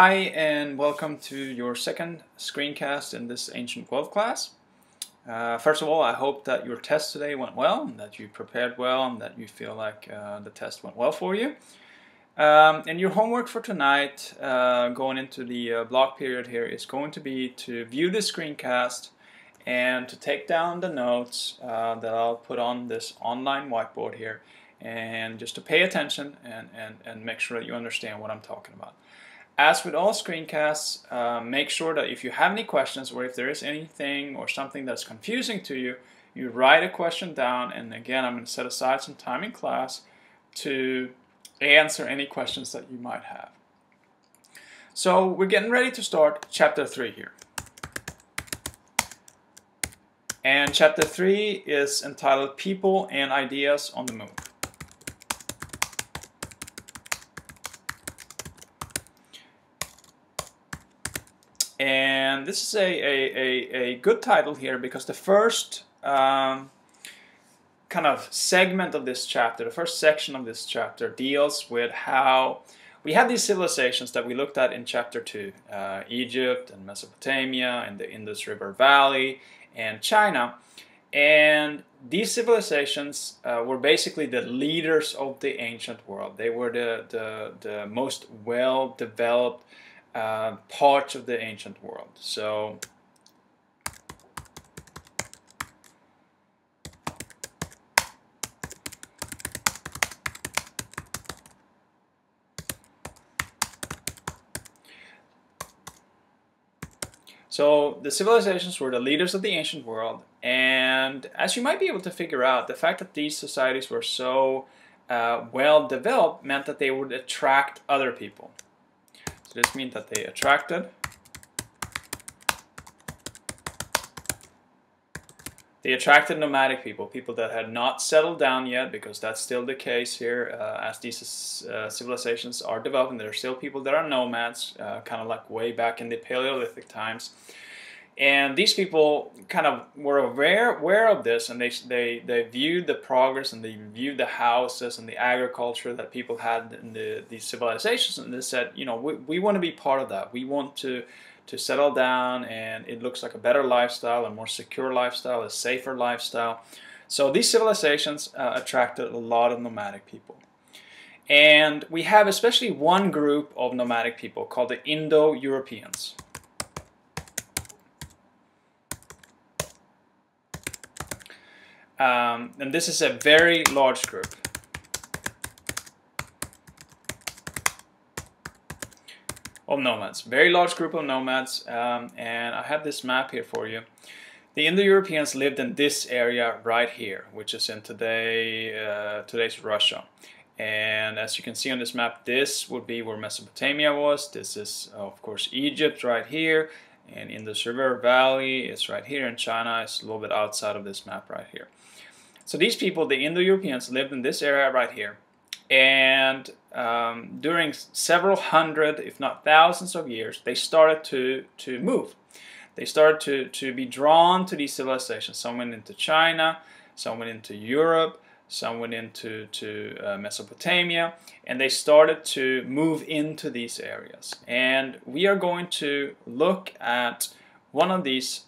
Hi and welcome to your second screencast in this Ancient World class. First of all, I hope that your test today went well, and that you prepared well, and that you feel like the test went well for you. And your homework for tonight, going into the block period here, is going to be to view the screencast and to take down the notes that I'll put on this online whiteboard here, and just to pay attention and make sure that you understand what I'm talking about. As with all screencasts, make sure that if you have any questions or if there is anything or something that's confusing to you, you write a question down, and again I'm going to set aside some time in class to answer any questions that you might have. So we're getting ready to start chapter 3 here. And chapter 3 is entitled People and Ideas on the Move. And this is a good title here because the first kind of segment of this chapter, the first section of this chapter, deals with how we have these civilizations that we looked at in chapter 2, Egypt and Mesopotamia and the Indus River Valley and China. And these civilizations were basically the leaders of the ancient world. They were the most well-developed parts of the ancient world. So the civilizations were the leaders of the ancient world, and as you might be able to figure out, the fact that these societies were so well developed meant that they would attract other people. So this means that they attracted nomadic people, people that had not settled down yet, because that's still the case here as these civilizations are developing. There are still people that are nomads, kind of like way back in the Paleolithic times. And these people kind of were aware of this, and they viewed the progress, and they viewed the houses and the agriculture that people had in these civilizations, and they said, you know, we want to be part of that. We want to settle down, and it looks like a better lifestyle, a more secure lifestyle, a safer lifestyle. So these civilizations attracted a lot of nomadic people. And we have especially one group of nomadic people called the Indo-Europeans. And this is a very large group. Of nomads, very large group of nomads, and I have this map here for you. The Indo-Europeans lived in this area right here, which is in today's Russia. And as you can see on this map, this would be where Mesopotamia was. This is, of course, Egypt right here, and Indus River Valley is right here, and China is a little bit outside of this map right here. So these people, the Indo-Europeans, lived in this area right here. And during several hundred, if not thousands of years, they started to move. They started to be drawn to these civilizations. Some went into China, some went into Europe, some went into Mesopotamia, and they started to move into these areas. And we are going to look at one of these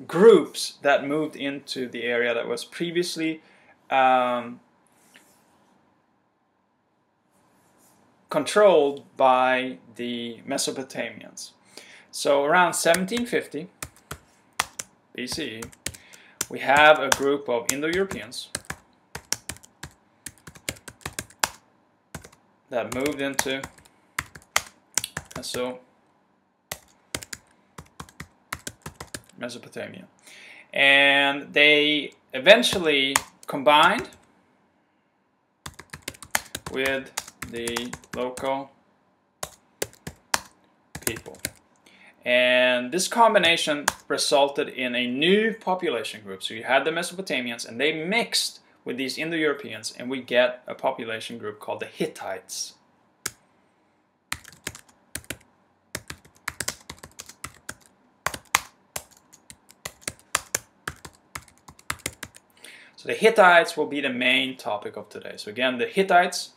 groups that moved into the area that was previously controlled by the Mesopotamians. So around 1750 BCE, we have a group of Indo-Europeans that moved into Mesopotamia. And they eventually combined with the local people. And this combination resulted in a new population group. So you had the Mesopotamians, and they mixed with these Indo-Europeans, and we get a population group called the Hittites. So the Hittites will be the main topic of today. So again, the Hittites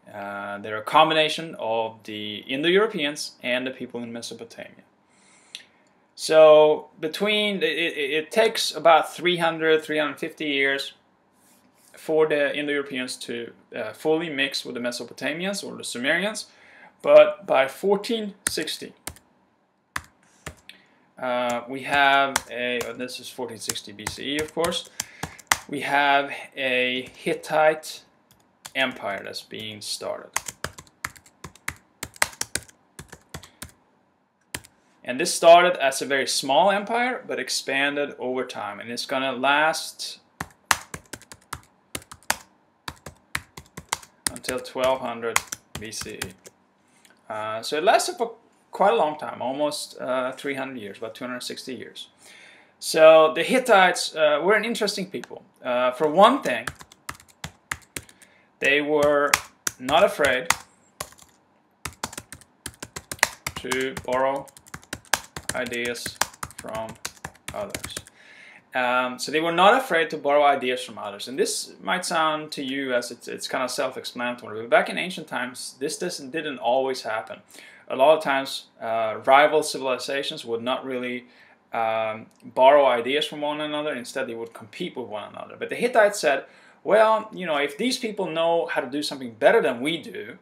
They're a combination of the Indo-Europeans and the people in Mesopotamia. So it takes about 300, 350 years for the Indo-Europeans to fully mix with the Mesopotamians or the Sumerians, but by 1460 we have this is 1460 BCE, of course, we have a Hittite empire that's being started. And this started as a very small empire, but expanded over time, and it's going to last until 1200 BCE. So it lasted for quite a long time, almost 300 years, about 260 years. So the Hittites were an interesting people. For one thing, they were not afraid to borrow ideas from others. So they were not afraid to borrow ideas from others. And this might sound to you as it's kind of self-explanatory, but back in ancient times, this didn't always happen. A lot of times, rival civilizations would not really borrow ideas from one another. Instead, they would compete with one another. But the Hittites said, well, you know, if these people know how to do something better than we do,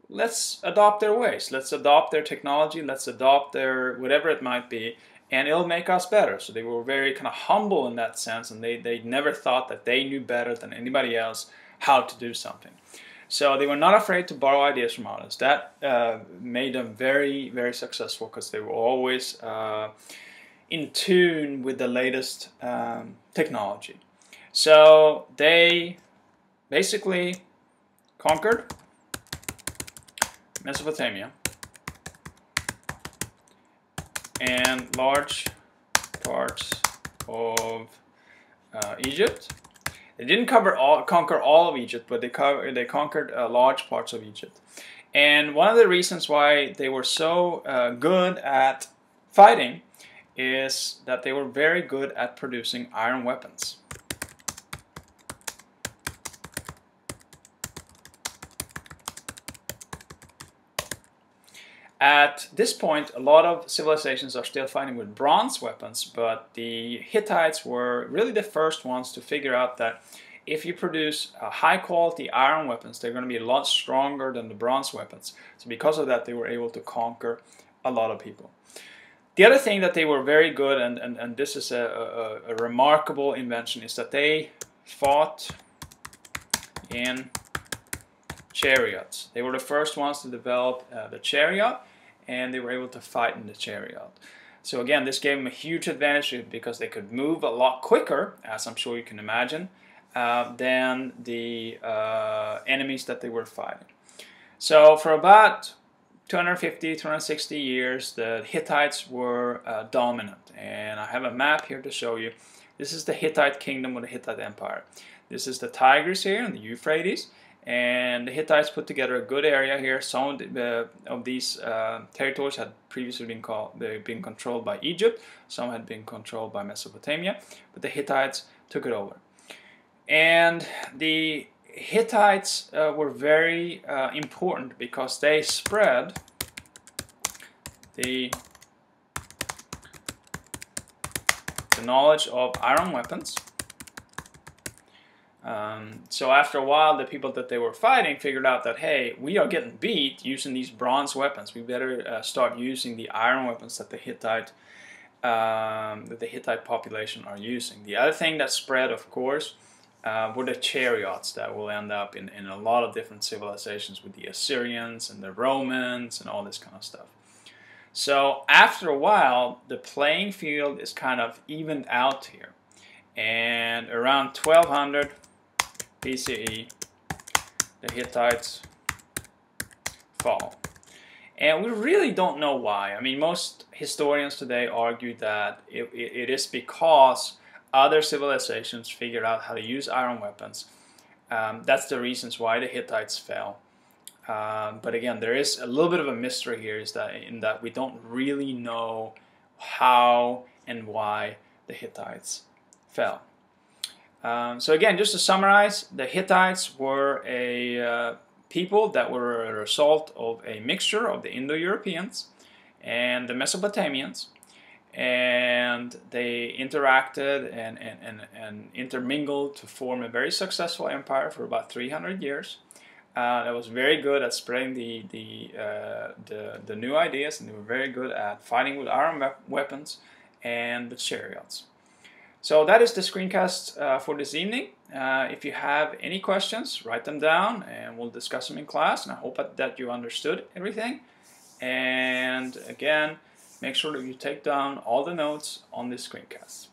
let's adopt their ways. Let's adopt their technology. Let's adopt their whatever it might be, and it'll make us better. So they were very kind of humble in that sense, and they never thought that they knew better than anybody else how to do something. So they were not afraid to borrow ideas from others. That made them very, very successful because they were always in tune with the latest technology. So they basically conquered Mesopotamia and large parts of Egypt. They didn't conquer all of Egypt, but they conquered large parts of Egypt. And one of the reasons why they were so good at fighting is that they were very good at producing iron weapons. At this point, a lot of civilizations are still fighting with bronze weapons, but the Hittites were really the first ones to figure out that if you produce high-quality iron weapons, they're going to be a lot stronger than the bronze weapons. So because of that, they were able to conquer a lot of people. The other thing that they were very good, and this is a remarkable invention, is that they fought in chariots. They were the first ones to develop the chariot, and they were able to fight in the chariot. So again, this gave them a huge advantage because they could move a lot quicker, as I'm sure you can imagine, than the enemies that they were fighting. So for about 250, 260 years, the Hittites were dominant. And I have a map here to show you. This is the Hittite kingdom or the Hittite empire. This is the Tigris here and the Euphrates. And the Hittites put together a good area here. Some of these territories had previously been controlled by Egypt. Some had been controlled by Mesopotamia. But the Hittites took it over. And the Hittites were very important because they spread the knowledge of iron weapons. So after a while, the people that they were fighting figured out that, hey, we are getting beat using these bronze weapons. We better start using the iron weapons that the Hittite population are using. The other thing that spread, of course, were the chariots that will end up in a lot of different civilizations with the Assyrians and the Romans and all this kind of stuff. So after a while, the playing field is kind of evened out here. And around 1200 BCE, the Hittites fall. And we really don't know why. I mean, most historians today argue that it is because other civilizations figured out how to use iron weapons. That's the reasons why the Hittites fell. But again, there is a little bit of a mystery here, in that we don't really know how and why the Hittites fell. So again, just to summarize, the Hittites were a people that were a result of a mixture of the Indo-Europeans and the Mesopotamians, and they interacted and intermingled to form a very successful empire for about 300 years. That was very good at spreading the new ideas, and they were very good at fighting with iron weapons and with chariots. So that is the screencast for this evening. If you have any questions, write them down and we'll discuss them in class, and I hope that you understood everything. And again, make sure that you take down all the notes on this screencast.